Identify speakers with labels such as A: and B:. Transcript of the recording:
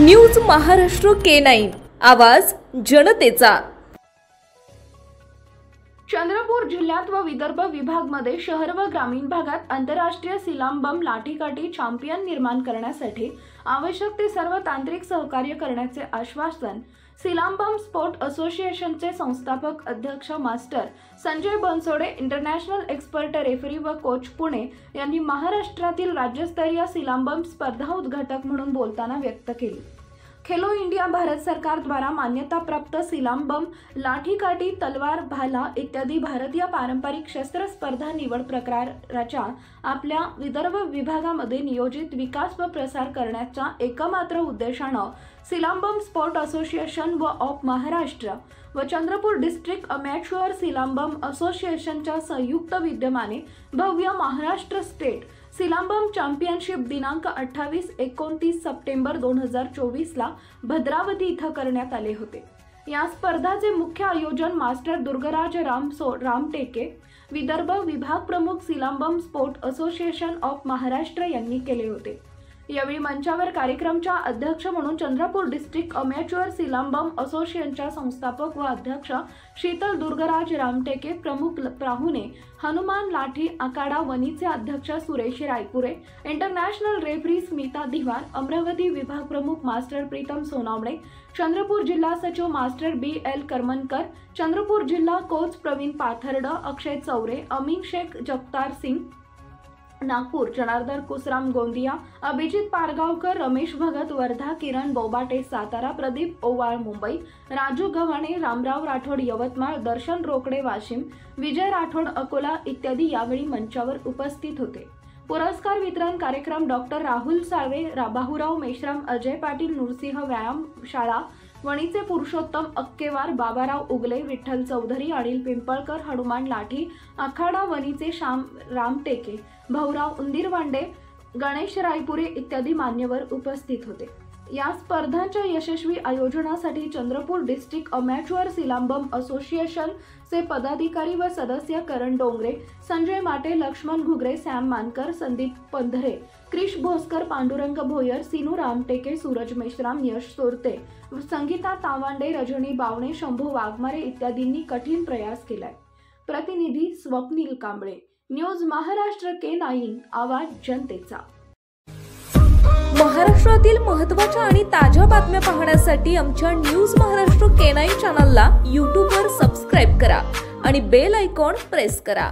A: News Maharashtra K9 आवाज जनतेचा।
B: चंद्रपूर जिल्ह्यात व विदर्भ विभागामध्ये शहर व ग्रामीण भागात आंतरराष्ट्रीय सिलांबम लाठीकाठी चॅम्पियन निर्माण करण्यासाठी आवश्यक ते सर्व तांत्रिक सहकार्य करण्याचे आश्वासन सिलांबम स्पोर्ट असोसिएशनचे संस्थापक अध्यक्ष master Sanjay Bansode, international expert referee व कोच पुणे यांनी महाराष्ट्रातील राज्यस्तरीय सिलांबम स्पर्धा उद्घाटक म्हणून बोलताना व्यक्त केली। खेलो इंडिया भारत सरकार द्वारा मान्यता प्राप्त सिलांबम लाठीकाठी, तलवार, भाला इत्यादी भारतीय पारंपरिक शस्त्र स्पर्धा निवड प्रकाराच्या आपल्या विदर्भ विभागामध्ये नियोजित विकास व प्रसार करण्याच्या एकमात्र उद्देशाने सिलांबम स्पोर्ट असोसिएशन व ऑफ महाराष्ट्र व चंद्रपूर डिस्ट्रिक्ट अमॅच्युअर सिलांबम असोसिएशनच्या संयुक्त विद्यमाने भव्य महाराष्ट्र स्टेट सिलांबम चॅम्पियनशिप दिनांक 28-29 सप्टेंबर 2024 ला भद्रावती इथं करण्यात आले होते। या स्पर्धाचे मुख्य आयोजन मास्टर दुर्गराज रामटेके, विदर्भ विभाग प्रमुख सिलांबम स्पोर्ट असोसिएशन ऑफ महाराष्ट्र यांनी केले होते। यावेळी मंचावर कार्यक्रमच्या अध्यक्ष म्हणून चंद्रपूर डिस्ट्रिक्ट अमॅच्युअर सिलांबम असोसिएशनच्या संस्थापक व अध्यक्ष शीतल दुर्गराज रामटेके, प्रमुख पाहुणे हनुमान लाठी आखाडा वनीचे अध्यक्ष सुरेश रायपुरे, इंटरनॅशनल रेफरी स्मिता दिवार, अमरावती विभाग प्रमुख मास्टर प्रीतम सोनावणे, चंद्रपूर जिल्हा सचिव मास्टर BL करमनकर, चंद्रपूर जिल्हा कोच प्रवीण पाथर्ड, अक्षय चौरे, अमीन शेख जगतार सिंग नागपूर, जनार्दन कुसराम गोंदिया, अभिजित पारगावकर, रमेश भगत वर्धा, किरण बोबाटे सातारा, प्रदीप ओवाळ मुंबई, राजू गव्हाणे, रामराव राठोड यवतमाळ, दर्शन रोकडे वाशिम, विजय राठोड अकोला इत्यादी यावेळी मंचावर उपस्थित होते। पुरस्कार वितरण कार्यक्रम डॉक्टर राहुल साळवे, बाहुराव मेश्राम, अजय पाटील, नृसिंह व्यायाम शाळा वणीचे पुरुषोत्तम अक्केवार, बाबाराव उगले, विठ्ठल चौधरी, अनिल पिंपळकर, हनुमान लाठी आखाडा वणीचे श्याम रामटेके, भाऊराव उंदीरवांडे, गणेश रायपुरे इत्यादी मान्यवर उपस्थित होते। या स्पर्धांच्या यशस्वी आयोजनासाठी चंद्रपूर डिस्ट्रिक्ट अमॅच्युअर सिलांबम असोसिएशन चे पदाधिकारी व सदस्य करण डोंगरे, संजय माटे, लक्ष्मण घुगरे, सॅम मानकर, संदीप पंधरे, क्रिश भोसकर, पांडुरंग भोयर, सिनू रामटेके, सूरज मेश्राम, यश सोरते, संगीता तावांडे, रजनी बावणे, शंभू वाघमारे इत्यादींनी कठीण प्रयास केलाय। प्रतिनिधी स्वप्नील कांबळे, न्यूज महाराष्ट्र K9 आवाज जनतेचा।
A: महाराष्ट्रातील महत्त्वाच्या आणि ताज्या बातम्या पाहण्यासाठी आमच्या न्यूज महाराष्ट्र K9 चॅनलला YouTube वर सबस्क्राइब करा आणि बेल आयकॉन प्रेस करा।